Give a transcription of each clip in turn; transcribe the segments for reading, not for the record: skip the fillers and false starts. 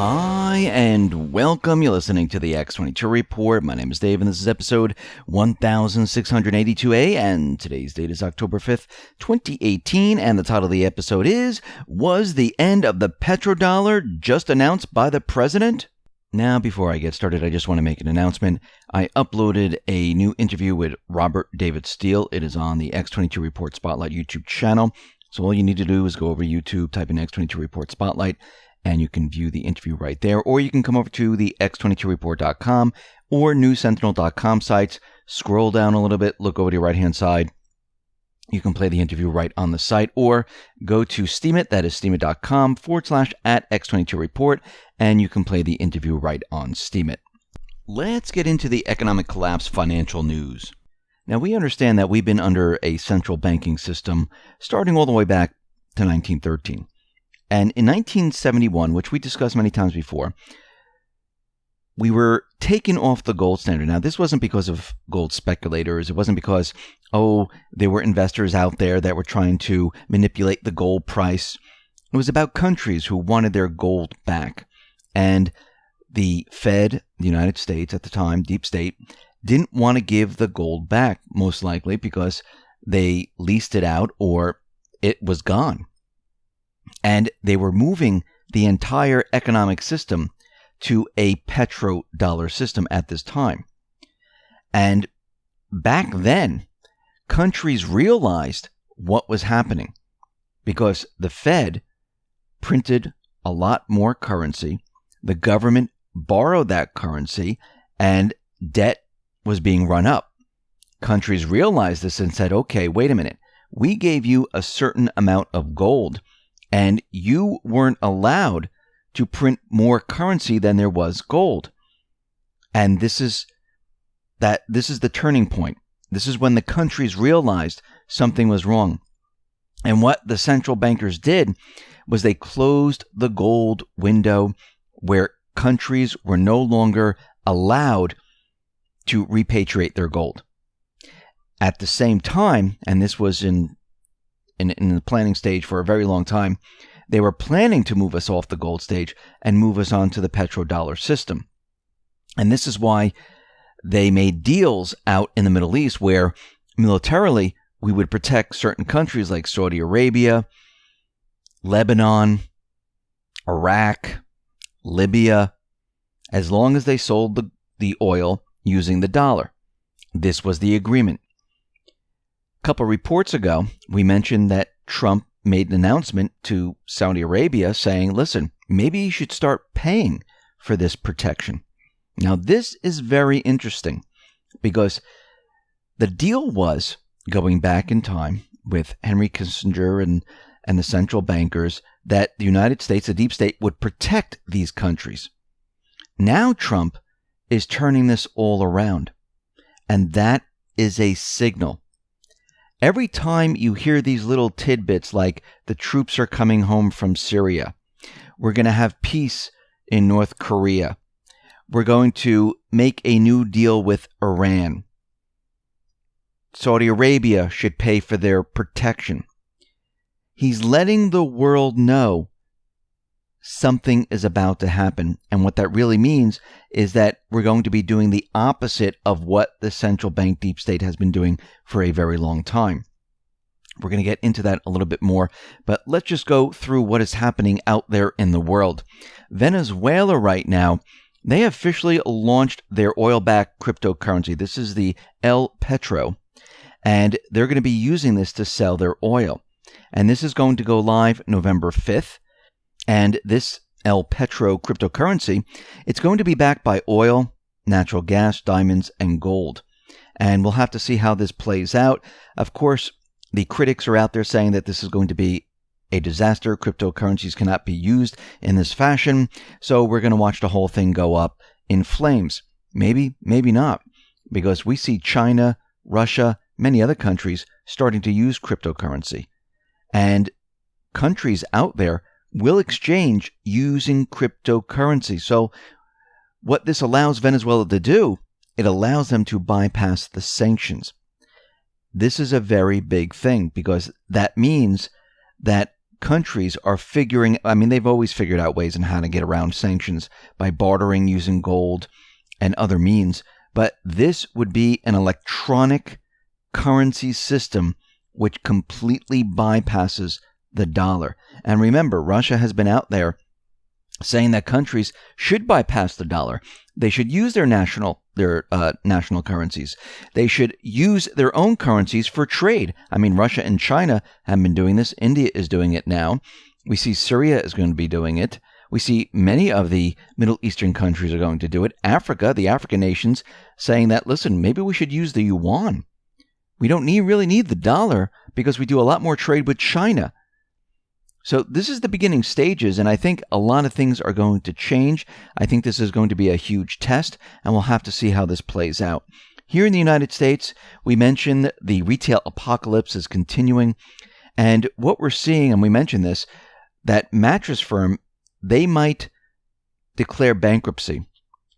Hi, and welcome. You're listening to the X22 Report. My name is Dave, and this is episode 1682A, and today's date is October 5th, 2018, and the title of the episode is, Was the End of the Petrodollar Just Announced by the President? Now, before I get started, I just want to make an announcement. I uploaded a new interview with Robert David Steele. It is on the X22 Report Spotlight YouTube channel. So all you need to do is go over to YouTube, type in X22 Report Spotlight, and you can view the interview right there. Or you can come over to the X22Report.com or NewSentinel.com sites. Scroll down a little bit, look over to your right-hand side. You can play the interview right on the site, or go to Steemit, that is steemit.com/@X22Report, and you can play the interview right on Steemit. Let's get into the economic collapse financial news. Now, we understand that we've been under a central banking system starting all the way back to 1913. And in 1971, which we discussed many times before, we were taken off the gold standard. Now, this wasn't because of gold speculators. It wasn't because, there were investors out there that were trying to manipulate the gold price. It was about countries who wanted their gold back. And the Fed, the United States at the time, deep state, didn't want to give the gold back, most likely because they leased it out or it was gone. And they were moving the entire economic system to a petrodollar system at this time. And back then, countries realized what was happening because the Fed printed a lot more currency. The government borrowed that currency and debt was being run up. Countries realized this and said, okay, wait a minute. We gave you a certain amount of gold and you weren't allowed to print more currency than there was gold. And this is the turning point. This is when the countries realized something was wrong. And what the central bankers did was they closed the gold window where countries were no longer allowed to repatriate their gold. At the same time, and this was in the planning stage for a very long time, they were planning to move us off the gold stage and move us onto the petrodollar system. And this is why they made deals out in the Middle East where militarily we would protect certain countries like Saudi Arabia, Lebanon, Iraq, Libya, as long as they sold the oil using the dollar. This was the agreement. A couple reports ago, we mentioned that Trump made an announcement to Saudi Arabia saying, listen, maybe you should start paying for this protection. Now, this is very interesting because the deal was, going back in time with Henry Kissinger and the central bankers, that the United States, the deep state, would protect these countries. Now Trump is turning this all around, and that is a signal. Every time you hear these little tidbits like the troops are coming home from Syria, we're going to have peace in North Korea, we're going to make a new deal with Iran, Saudi Arabia should pay for their protection. He's letting the world know something is about to happen. And what that really means is that we're going to be doing the opposite of what the central bank deep state has been doing for a very long time. We're going to get into that a little bit more, but let's just go through what is happening out there in the world. Venezuela right now, they officially launched their oil-backed cryptocurrency. This is the El Petro, and they're going to be using this to sell their oil. And this is going to go live November 5th. And this El Petro cryptocurrency, it's going to be backed by oil, natural gas, diamonds, and gold. And we'll have to see how this plays out. Of course, the critics are out there saying that this is going to be a disaster. Cryptocurrencies cannot be used in this fashion. So we're going to watch the whole thing go up in flames. Maybe, maybe not. Because we see China, Russia, many other countries starting to use cryptocurrency. And countries out there will exchange using cryptocurrency. So what this allows Venezuela to do, it allows them to bypass the sanctions. This is a very big thing because that means that countries are figuring, they've always figured out ways on how to get around sanctions by bartering using gold and other means. But this would be an electronic currency system which completely bypasses the dollar. And remember, Russia has been out there saying that countries should bypass the dollar. They should use their national currencies. They should use their own currencies for trade. Russia and China have been doing this. India is doing it now. We see Syria is going to be doing it. We see many of the Middle Eastern countries are going to do it. Africa, the African nations, saying that, listen, maybe we should use the yuan. We don't really need the dollar because we do a lot more trade with China. So this is the beginning stages, and I think a lot of things are going to change. I think this is going to be a huge test, and we'll have to see how this plays out. Here in the United States, we mentioned the retail apocalypse is continuing, and what we're seeing, and we mentioned this, that Mattress Firm, they might declare bankruptcy.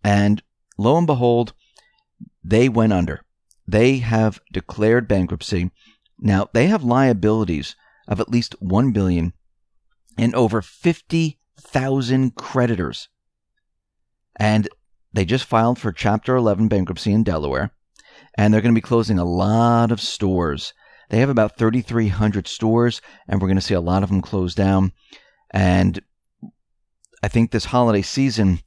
And lo and behold, they went under. They have declared bankruptcy. Now, they have liabilities of at least $1 billion and over 50,000 creditors. And they just filed for Chapter 11 bankruptcy in Delaware, and they're going to be closing a lot of stores. They have about 3,300 stores, and we're going to see a lot of them close down. And I think this holiday season,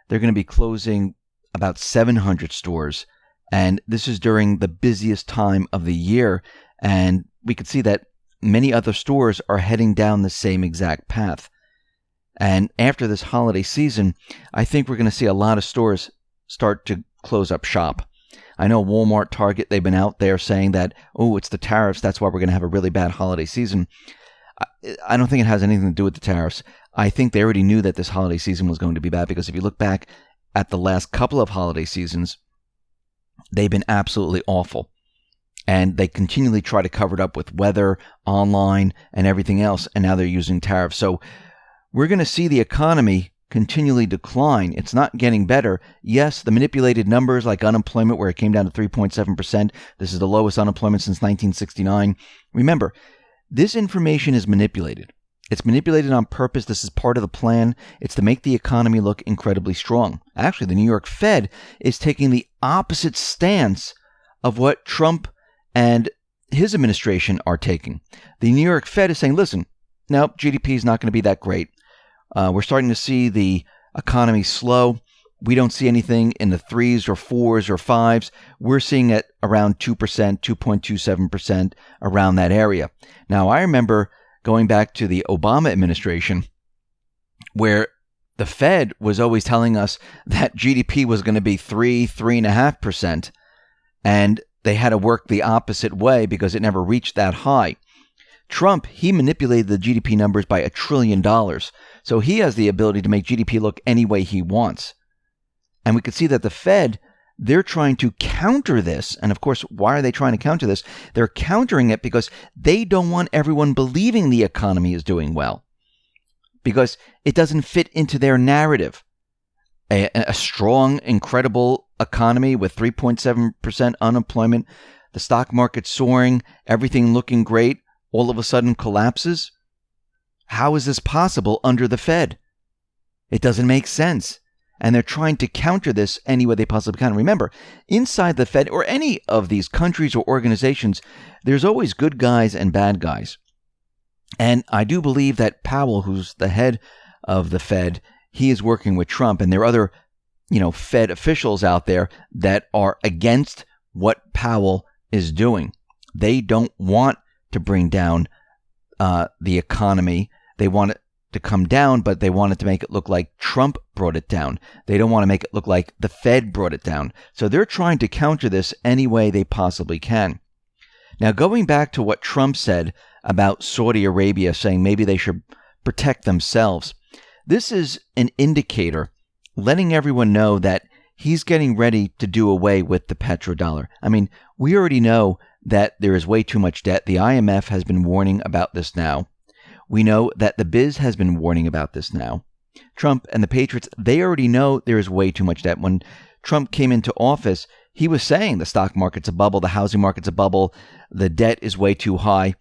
they're going to be closing about 700 stores. And this is during the busiest time of the year. And we could see that many other stores are heading down the same exact path. And after this holiday season, I think we're going to see a lot of stores start to close up shop. I know Walmart, Target, they've been out there saying that, oh, it's the tariffs. That's why we're going to have a really bad holiday season. I don't think it has anything to do with the tariffs. I think they already knew that this holiday season was going to be bad, because if you look back at the last couple of holiday seasons, they've been absolutely awful. And they continually try to cover it up with weather, online, and everything else, and now they're using tariffs. So we're going to see the economy continually decline. It's not getting better. Yes, the manipulated numbers like unemployment, where it came down to 3.7%. This is the lowest unemployment since 1969. Remember, this information is manipulated. It's manipulated on purpose. This is part of the plan. It's to make the economy look incredibly strong. Actually, the New York Fed is taking the opposite stance of what Trump and his administration are taking. The New York Fed is saying, listen, no, GDP is not going to be that great. We're starting to see the economy slow. We don't see anything in the 3s or 4s or 5s. We're seeing it around 2%, 2.27%, around that area. Now, I remember going back to the Obama administration, where the Fed was always telling us that GDP was going to be 3.5%, and they had to work the opposite way because it never reached that high. Trump, he manipulated the GDP numbers by $1 trillion. So he has the ability to make GDP look any way he wants. And we could see that the Fed, they're trying to counter this. And of course, why are they trying to counter this? They're countering it because they don't want everyone believing the economy is doing well, because it doesn't fit into their narrative. A strong, incredible economy with 3.7% unemployment, the stock market soaring, everything looking great, all of a sudden collapses? How is this possible under the Fed? It doesn't make sense. And they're trying to counter this any way they possibly can. Remember, inside the Fed or any of these countries or organizations, there's always good guys and bad guys. And I do believe that Powell, who's the head of the Fed, he is working with Trump, and there are other, Fed officials out there that are against what Powell is doing. They don't want to bring down the economy. They want it to come down, but they want it to make it look like Trump brought it down. They don't want to make it look like the Fed brought it down. So they're trying to counter this any way they possibly can. Now, going back to what Trump said about Saudi Arabia, saying maybe they should protect themselves, this is an indicator letting everyone know that he's getting ready to do away with the petrodollar. We already know that there is way too much debt. The IMF has been warning about this now. We know that the Biz has been warning about this now. Trump and the Patriots, they already know there is way too much debt. When Trump came into office, he was saying the stock market's a bubble, the housing market's a bubble, the debt is way too high.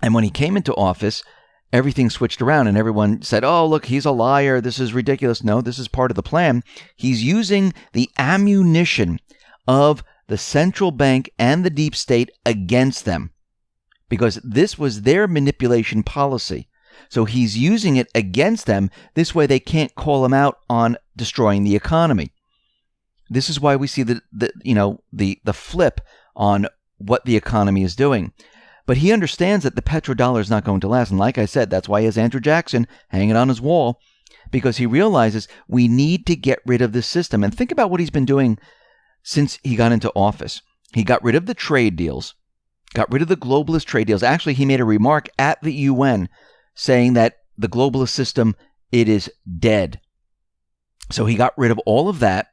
And when he came into office, everything switched around and everyone said, oh, look, he's a liar. This is ridiculous. No, this is part of the plan. He's using the ammunition of the central bank and the deep state against them because this was their manipulation policy. So he's using it against them. This way they can't call him out on destroying the economy. This is why we see the flip on what the economy is doing. But he understands that the petrodollar is not going to last. And like I said, that's why he has Andrew Jackson hanging on his wall, because he realizes we need to get rid of this system. And think about what he's been doing since he got into office. He got rid of the trade deals, got rid of the globalist trade deals. Actually, he made a remark at the UN saying that the globalist system, it is dead. So he got rid of all of that.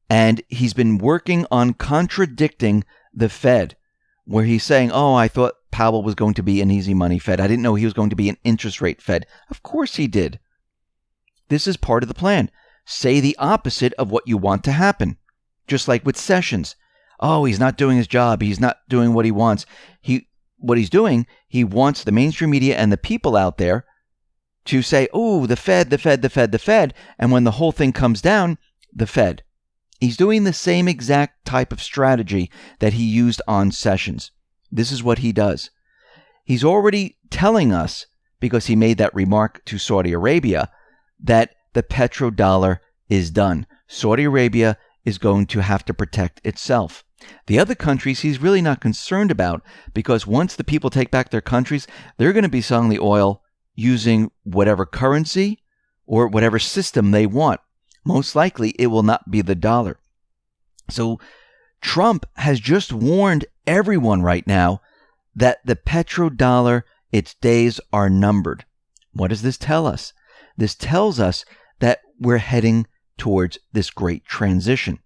And he's been working on contradicting the Fed, where he's saying, oh, I thought Powell was going to be an easy money Fed. I didn't know he was going to be an interest rate Fed. Of course he did. This is part of the plan. Say the opposite of what you want to happen. Just like with Sessions. Oh, he's not doing his job. He's not doing what he wants. What he's doing, he wants the mainstream media and the people out there to say, oh, the Fed, the Fed, the Fed, the Fed. And when the whole thing comes down, the Fed. He's doing the same exact type of strategy that he used on Sessions. This is what he does. He's already telling us, because he made that remark to Saudi Arabia, that the petrodollar is done. Saudi Arabia is going to have to protect itself. The other countries he's really not concerned about, because once the people take back their countries, they're going to be selling the oil using whatever currency or whatever system they want. Most likely, it will not be the dollar. So Trump has just warned everyone right now that the petrodollar, its days are numbered. What does this tell us? This tells us that we're heading towards this great transition.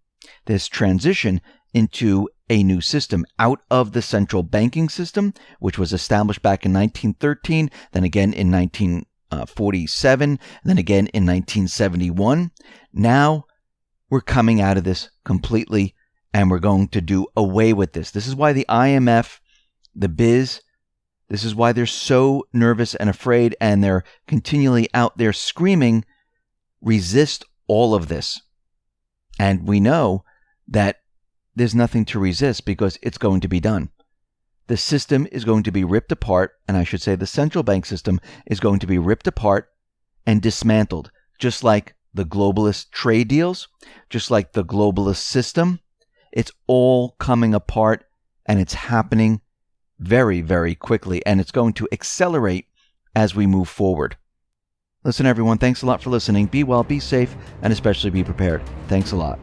This transition into a new system out of the central banking system, which was established back in 1913, then again in 1947, then again in 1971. Now we're coming out of this completely, and we're going to do away with this. This is why the IMF, the biz, this is why they're so nervous and afraid, and they're continually out there screaming, resist all of this. And we know that there's nothing to resist because it's going to be done. The system is going to be ripped apart, and I should say the central bank system is going to be ripped apart and dismantled, just like the globalist trade deals, just like the globalist system. It's all coming apart, and it's happening very, very quickly, and it's going to accelerate as we move forward. Listen, everyone, thanks a lot for listening. Be well, be safe, and especially be prepared. Thanks a lot.